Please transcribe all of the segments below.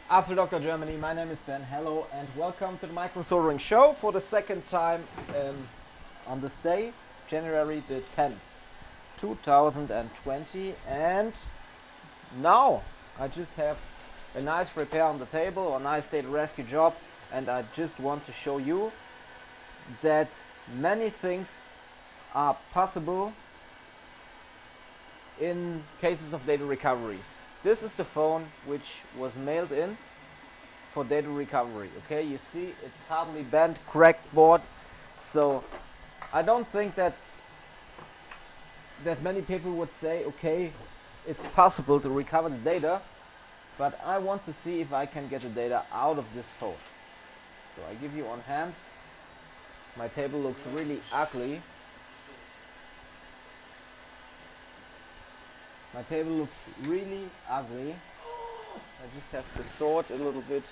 Apple Doctor Germany, my name is Ben. Hello and welcome to the Micro Soldering Show for the second time on this day, January the 10th, 2020. And now I just have a nice repair on the table or a nice data rescue job, and I just want to show you that many things are possible in cases of data recoveries. This is the phone which was mailed in for data recovery. Okay, you see it's hardly bent, cracked board. So I don't think that many people would say, okay, it's possible to recover the data, but I want to see if I can get the data out of this phone. So I give you on hands. My table looks really ugly. My table looks really ugly. I just have to sort a little bit.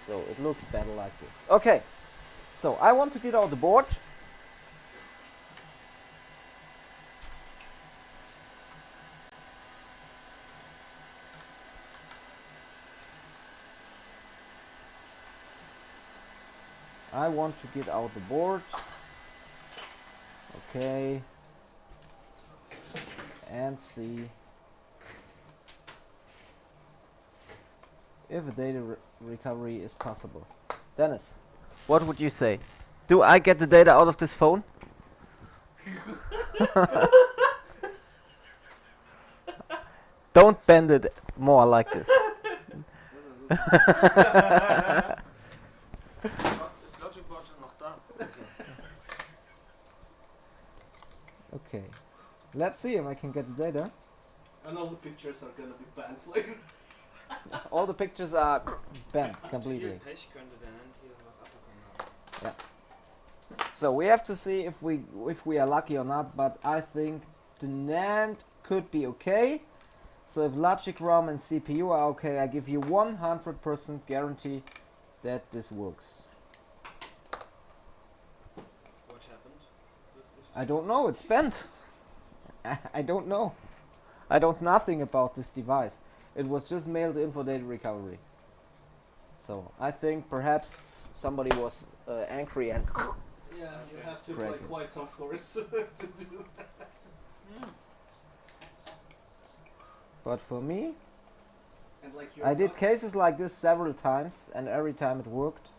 So it looks better like this. Okay, so I want to get out the board. I want to get out the board. Okay, and see if a data recovery is possible. Dennis, what would you say? Do I get the data out of this phone? Don't bend it more like this. Ist Logicboard noch da? Okay, let's see if I can get the data. And all the pictures are gonna be banned. Like All the pictures are bent completely. Pech könnte der Nand hier was abbekommen haben. So we have to see if we are lucky or not, but I think the NAND could be okay. So if logic ROM and CPU are okay, I give you 100% guarantee that this works. What happened? I don't know, it's bent. I don't know. I don't nothing about this device. It was just mailed in for data recovery. So I think perhaps somebody was angry and yeah, you have to Crack apply it. quite some force to do that. but for me, And like you're I did not- cases like this several times and every time it worked.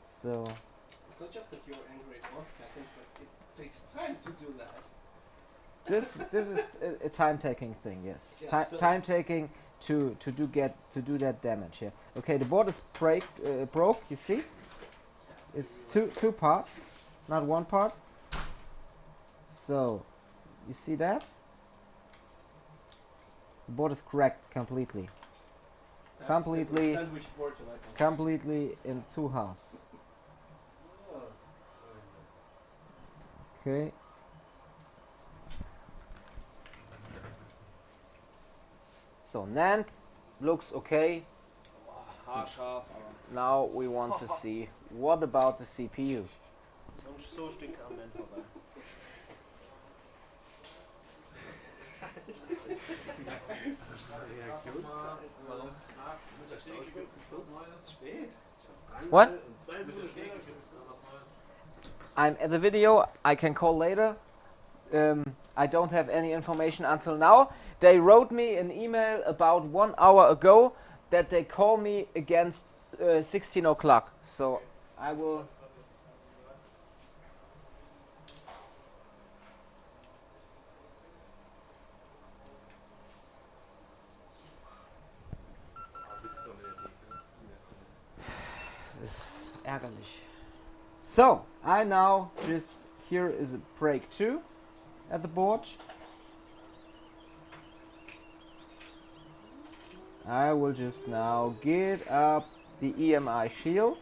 So It's not just that you're angry at 1 second, but it takes time to do that. this is a time-taking thing, yes. Yeah, so- Time-taking to do that damage here. Okay, the board is broke. You see, it's two parts, not one part. So you see that the board is cracked completely, That's completely- a sandwich board, like on completely in two halves. Oh. Okay. So NAND looks okay. Haarscharf, aber Now we want to see what about the CPU. und so stinkt am Ende vorbei. Warum? What? I'm at the video. I can call later. I don't have any information until now. They wrote me an email about 1 hour ago that they call me against 16 o'clock. So I will. Das ist ärgerlich. So I now just here is a break 2 at the board. I will just now get up the EMI shield.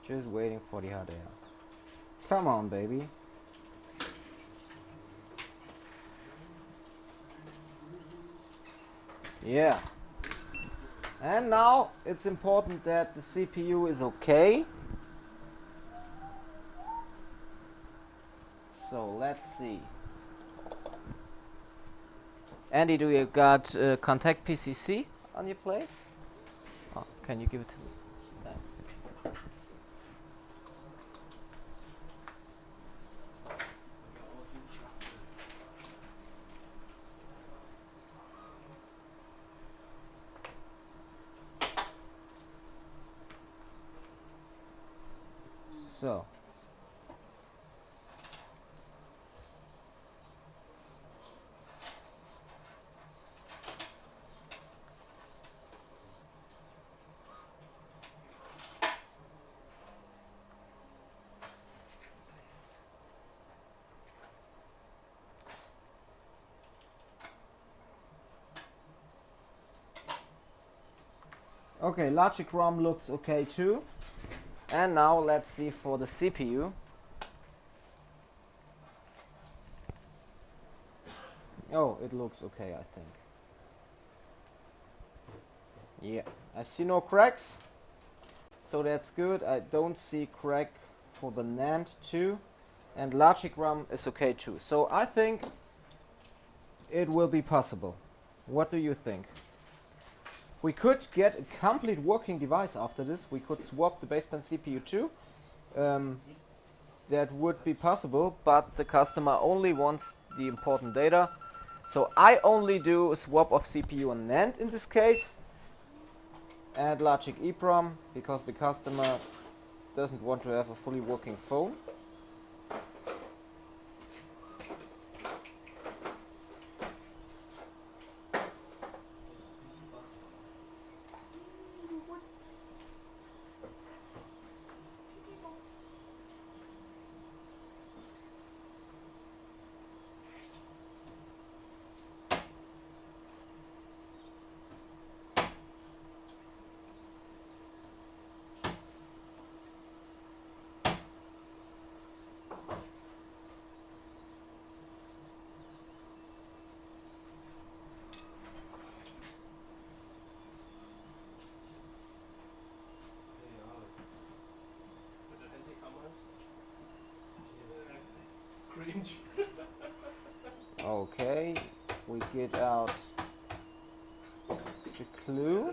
Just waiting for the hot air. Come on, baby. Yeah. And now it's important that the CPU is okay. So let's see. Andy, do you got contact PCC on your place? Oh, can you give it to me? Thanks. So. Okay, logic ROM looks okay too. And now let's see for the CPU. Oh, it looks okay, I think. Yeah, I see no cracks, so that's good. I don't see crack for the NAND too, and logic RAM is okay too. So I think it will be possible. What do you think? We could get a complete working device after this. We could swap the baseband CPU too. That would be possible, but the customer only wants the important data. So I only do a swap of CPU and NAND in this case, and logic EEPROM, because the customer doesn't want to have a fully working phone. Cringe. Okay, we get out the clue.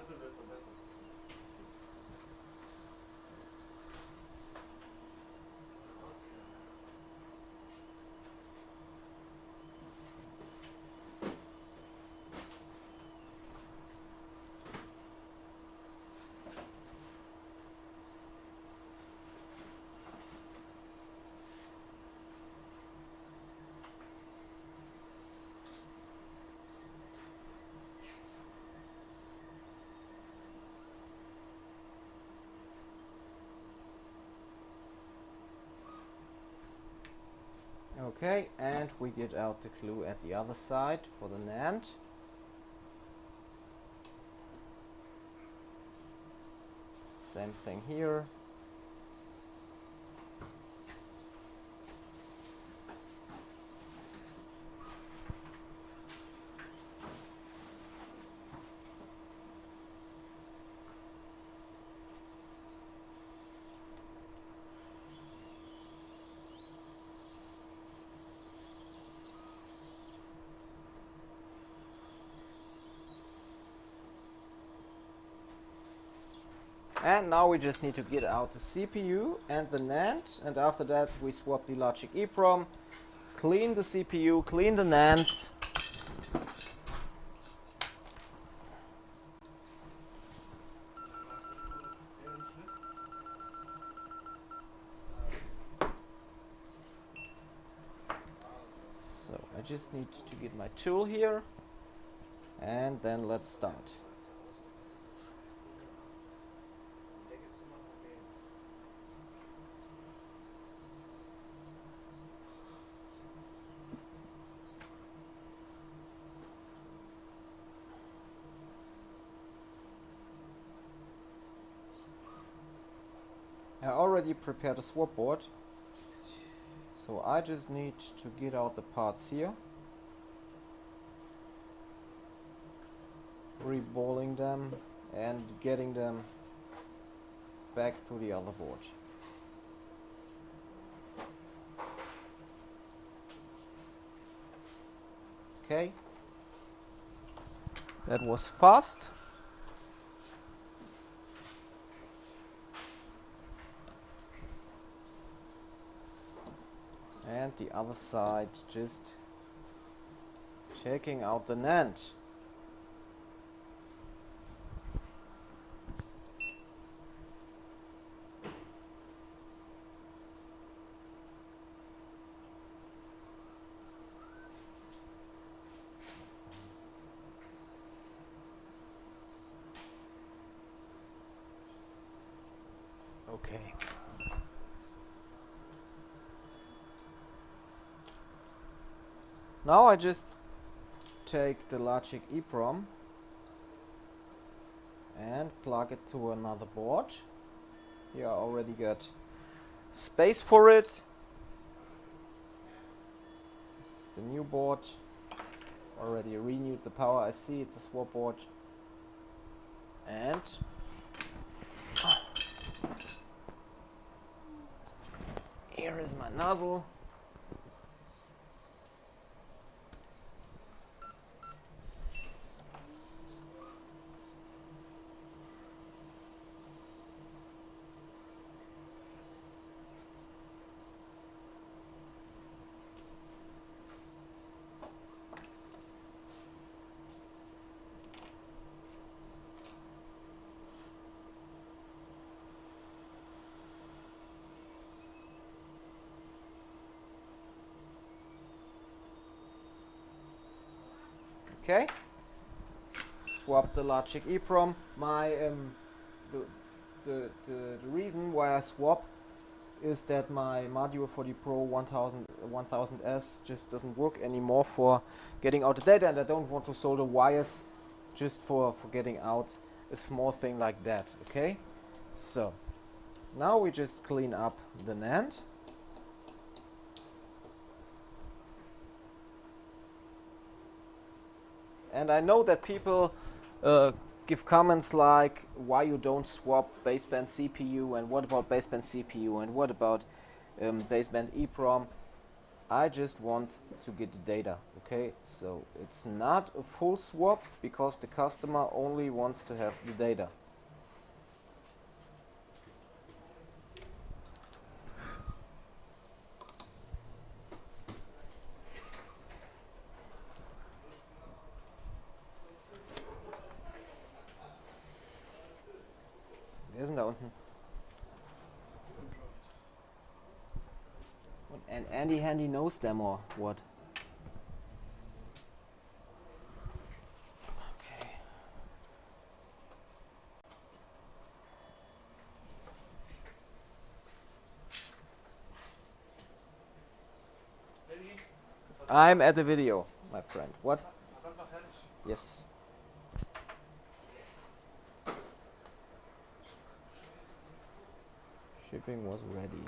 Okay, and we get out the clue at the other side for the NAND. Same thing here. And now we just need to get out the CPU and the NAND, and after that we swap the logic EEPROM, clean the CPU, clean the NAND. So I just need to get my tool here, and then let's start. I already prepared a swap board, so I just need to get out the parts here, reballing them and getting them back to the other board. Okay, that was fast. And the other side, just checking out the NAND. Okay. Now I just take the Logic EEPROM and plug it to another board. Here I already got space for it. This is the new board. Already renewed the power. I see it's a swap board. And here is my nozzle. Okay, swap the Logic EEPROM. My the reason why I swap is that my module for the Pro 1000S just doesn't work anymore for getting out the data, and I don't want to solder wires just for getting out a small thing like that. Okay, so now we just clean up the NAND. And I know that people give comments like, why you don't swap baseband CPU, and what about baseband CPU, and what about baseband EEPROM. I just want to get the data, okay? So it's not a full swap because the customer only wants to have the data. Wer ist denn da unten? And Andy Handy knows them or what? Okay. I'm at the video, my friend. What? Yes. Shipping was ready.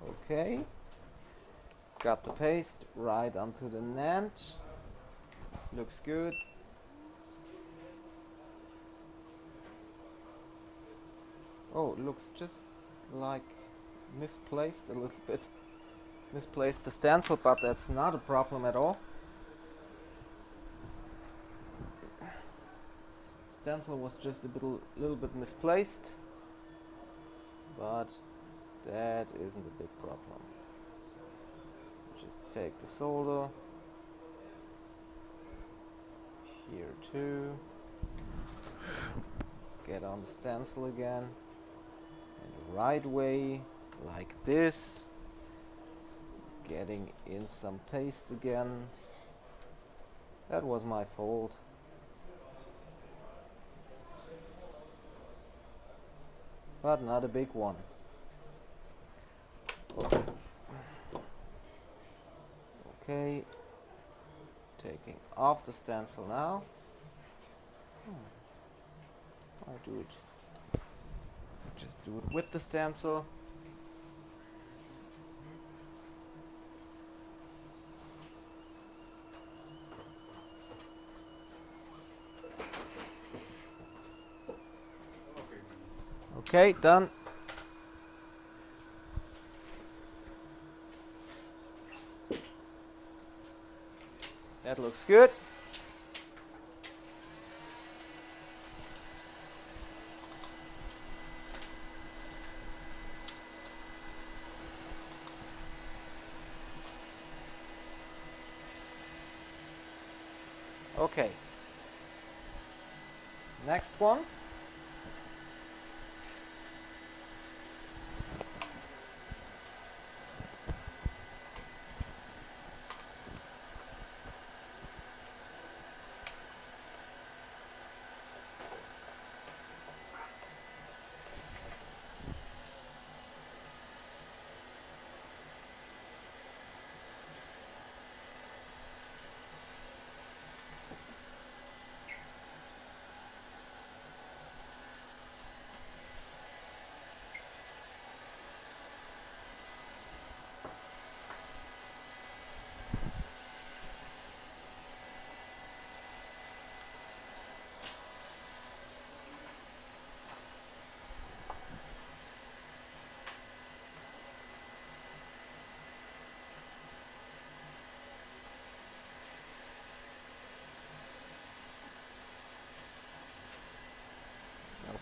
Okay. Got the paste right onto the NAND. Looks good. Oh, it looks just like misplaced a little bit. Misplaced the stencil, but that's not a problem at all. Stencil was just a little bit misplaced, but that isn't a big problem. Just take the solder here too. Get on the stencil again, and the right way, like this. Getting in some paste again. That was my fault. But not a big one. Okay. Okay, taking off the stencil now. I'll do it. Just do it with the stencil. Okay, done. That looks good. Okay. Next one.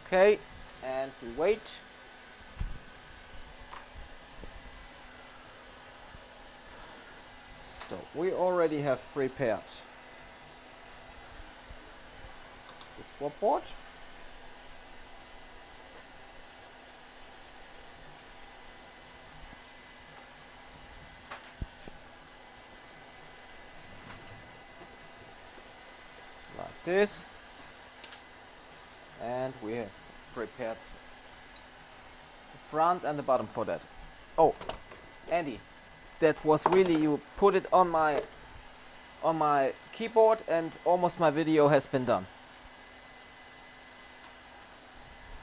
Okay, and we wait. So we already have prepared the swap board. Like this. And we have prepared the front and the bottom for that. Oh, Andy, that was really, you put it on my keyboard and almost my video has been done.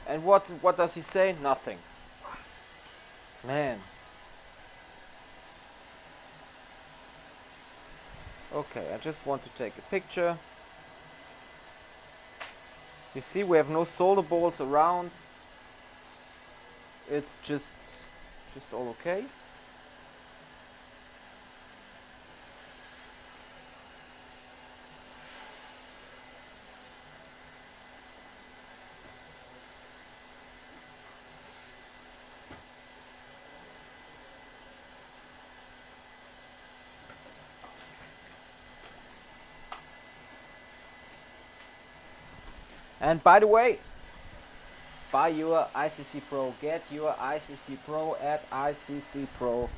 And what does he say? Nothing. Man. Okay, I just want to take a picture. You see, we have no solder balls around. It's just all okay. And by the way, buy your ICC Pro. Get your ICC Pro at iccpro.com.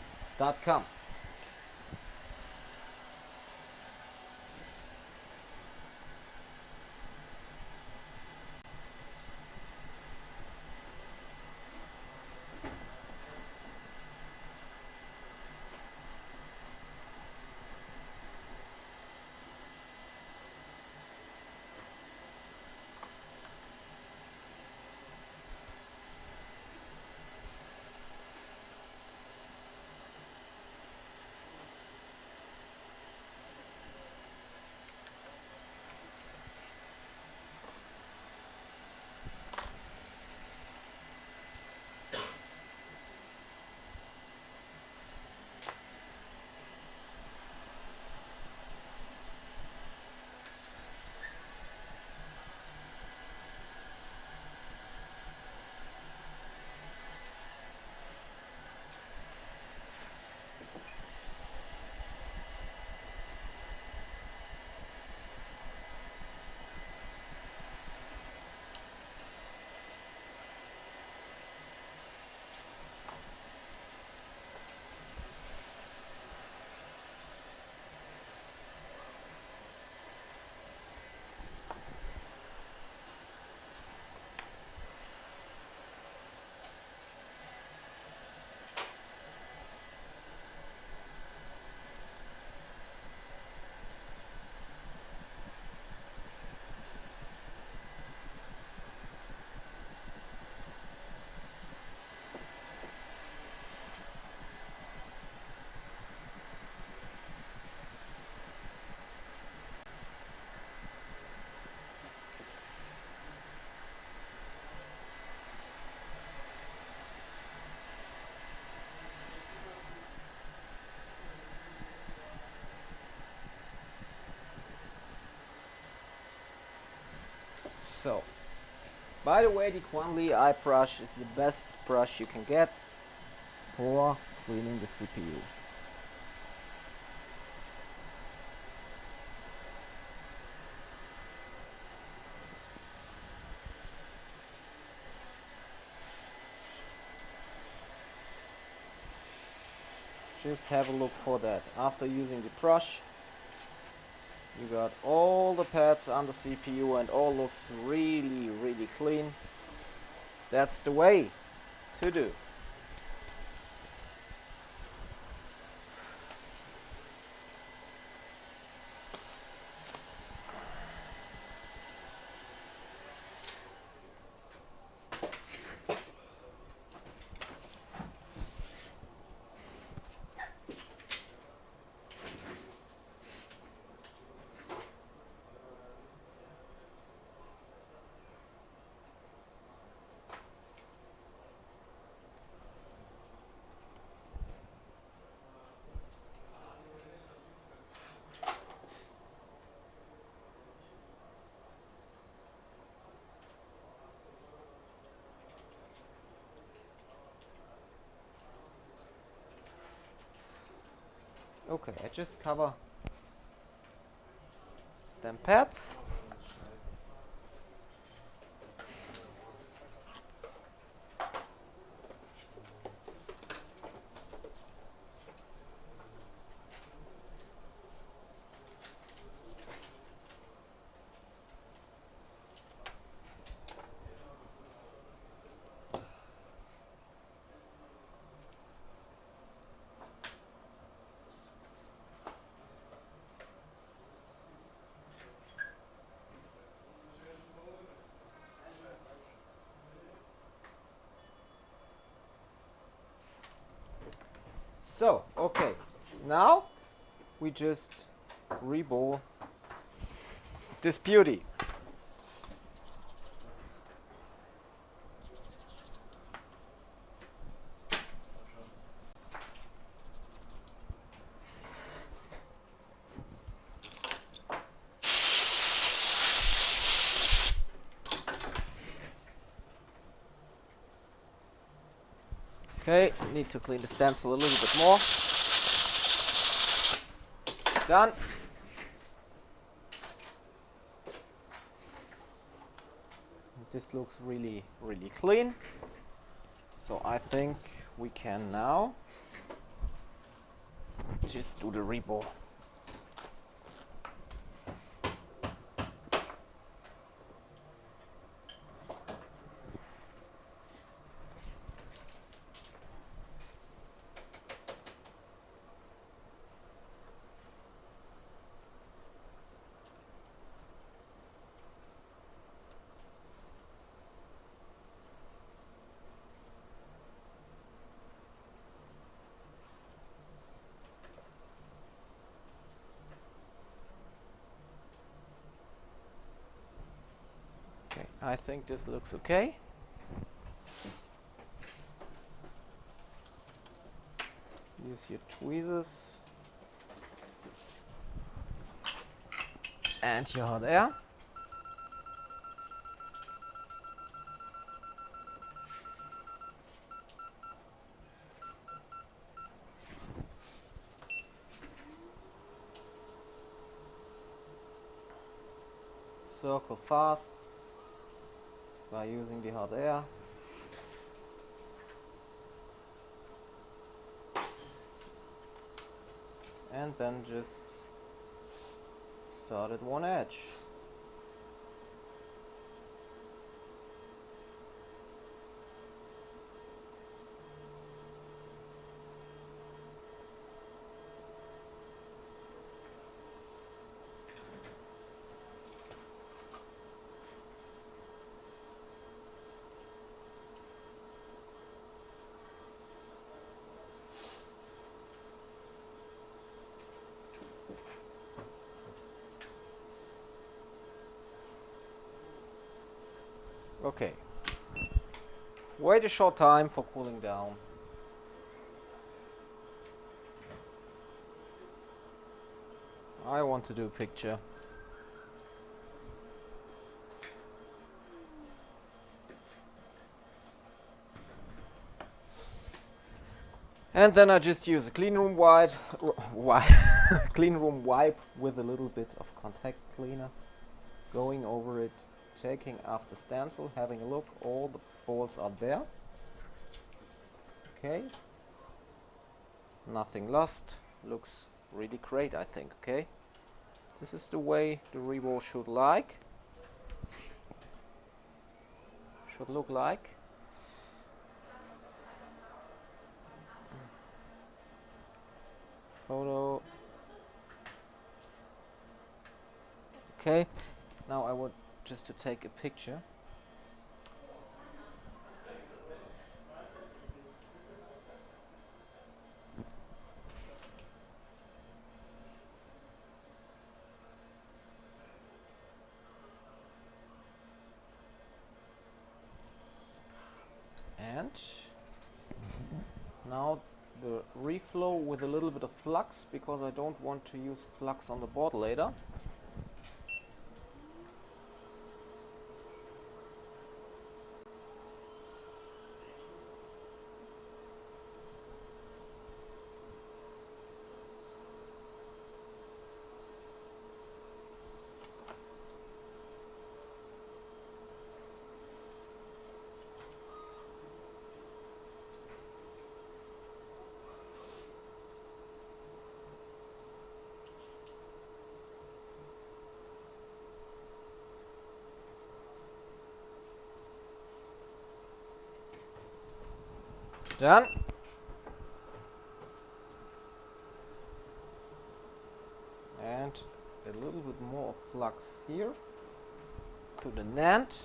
So, by the way, the Quanly eye brush is the best brush you can get for cleaning the CPU. Just have a look for that. After using the brush, you got all the pads on the CPU and all looks really, really clean. That's the way to do. Okay, I just cover them pads. So, okay, now we just rebore this beauty. Okay, need to clean the stencil a little bit more. Done. This looks really, really clean. So I think we can now just do the rebore. Okay, I think this looks okay. Use your tweezers and your hot air. Circle fast by using the hot air. And then just start at one edge. Okay. Wait a short time for cooling down. I want to do a picture. And then I just use a clean room clean room wipe with a little bit of contact cleaner, going over it, taking after stencil, having a look, all the balls are there. Okay, nothing lost, looks really great, I think. Okay, this is the way the rebar should look like. Photo. Okay, now I want just to take a picture. And now the reflow with a little bit of flux, because I don't want to use flux on the board later. Done. And a little bit more flux here to the NAND.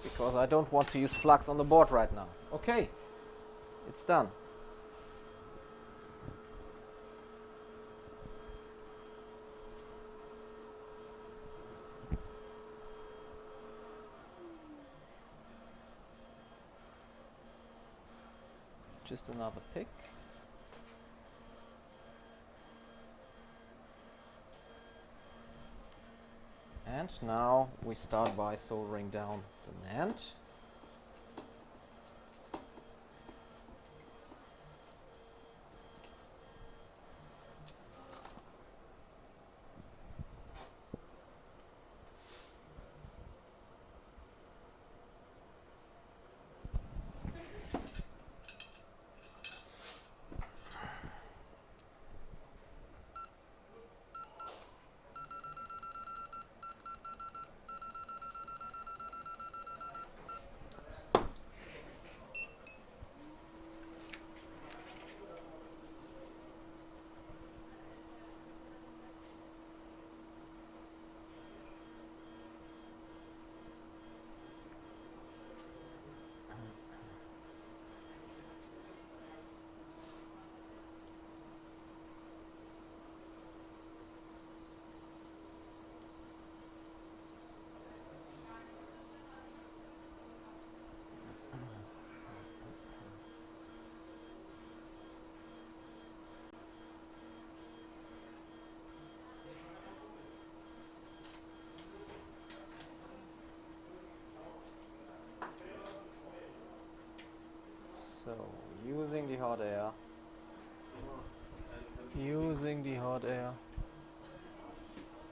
Because I don't want to use flux on the board right now. Okay, it's done. Just another pick. And now we start by soldering down the NAND. So, using the hot air. Using the hot air.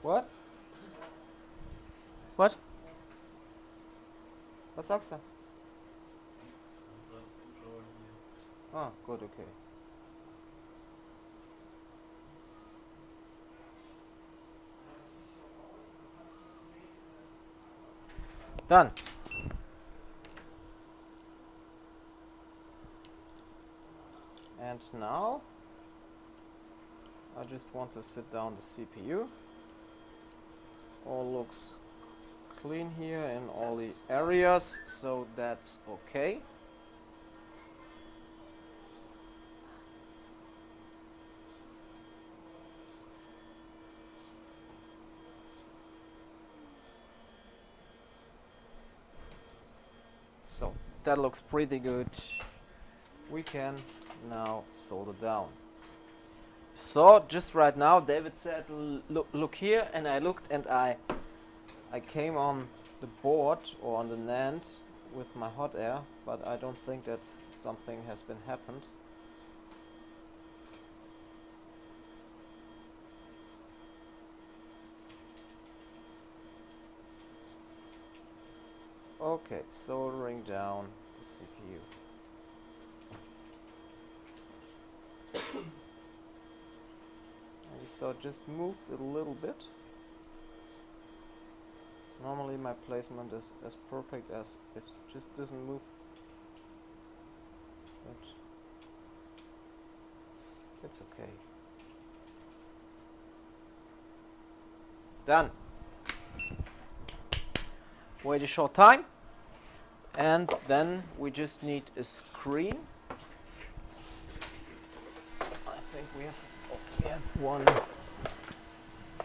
What? What? Was sagst du? Ah, gut, okay. Done. And now I just want to sit down the CPU. All looks clean here in all the areas, so that's okay. So that looks pretty good. we can now solder down. So just right now David said look here, and I looked and I came on the board or on the NAND with my hot air, but I don't think that something has been happened. Okay, soldering down the CPU. And so just moved a little bit. Normally my placement is as perfect as it just doesn't move. But it's okay. Done. Wait a short time, and then we just need a screen. I think we have one.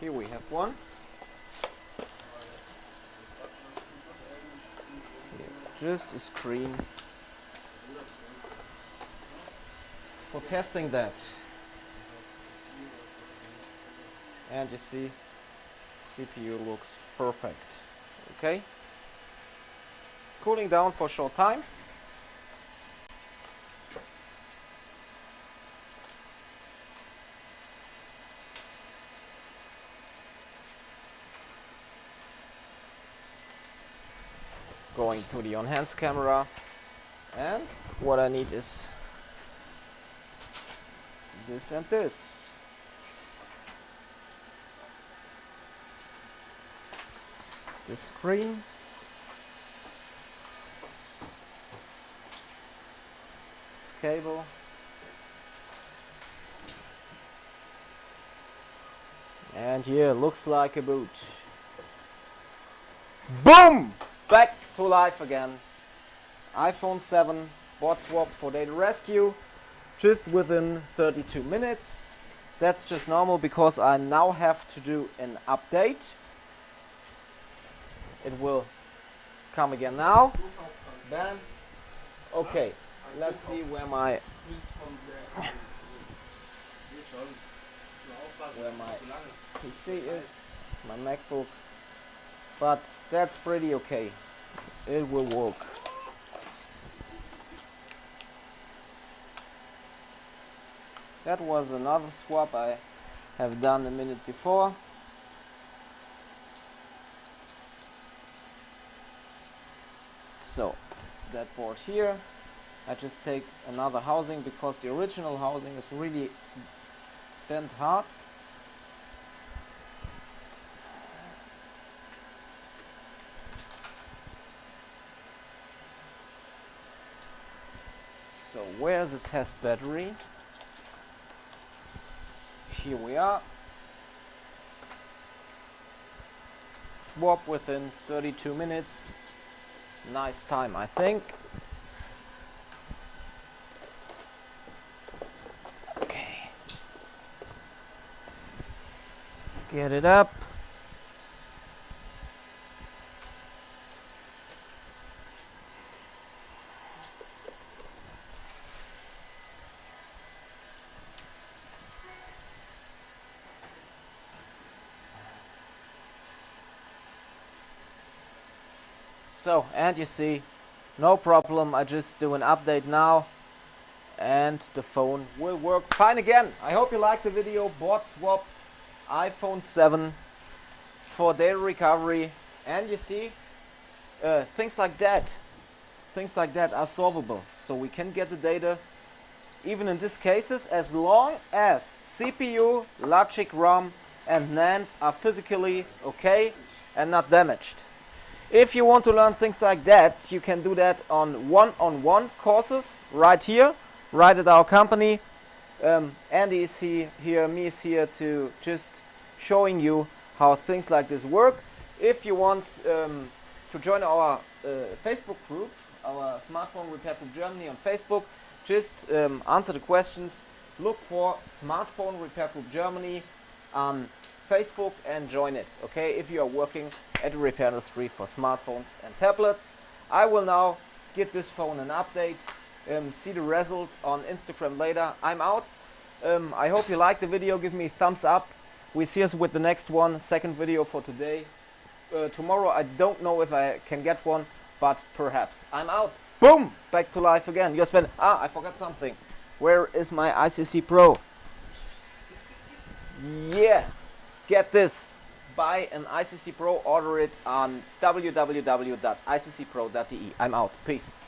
Here we have one. Just a screen for testing that. And you see, CPU looks perfect. Okay. Cooling down for a short time. Going to the on-hands camera, and what I need is this and this. This screen. This cable. And here, looks like a boot. Boom! Back to life again. iPhone 7 board swapped for data rescue just within 32 minutes. That's just normal because I now have to do an update. It will come again now. Then, okay, let's see where my PC is, my MacBook. But that's pretty okay. It will work. That was another swap I have done a minute before. So, that board here, I just take another housing because the original housing is really bent hard. So where's the test battery? Here we are. Swap within 32 minutes. Nice time, I think. Okay. Let's get it up. So, and you see, no problem, I just do an update now and the phone will work fine again. I hope you liked the video. Board swap iPhone 7 for data recovery, and you see, things like that are solvable. So we can get the data even in these cases as long as CPU, logic, RAM and NAND are physically okay and not damaged. If you want to learn things like that, you can do that on one-on-one courses right here, right at our company. Andy is here, me is here to just showing you how things like this work. If you want to join our Facebook group, our Smartphone Repair Group Germany on Facebook, just answer the questions. Look for Smartphone Repair Group Germany on Facebook and join it, okay, if you are working at the repair industry for smartphones and tablets. I will now give this phone an update see the result on Instagram later. I'm out. I hope you liked the video. Give me a thumbs up. We see us with the next one, second video for today. Tomorrow I don't know if I can get one, but perhaps. I'm out. Boom! Back to life again. I forgot something. Where is my ICC Pro? Yeah! Get this. Buy an ICC Pro, order it on www.iccpro.de. I'm out. Peace.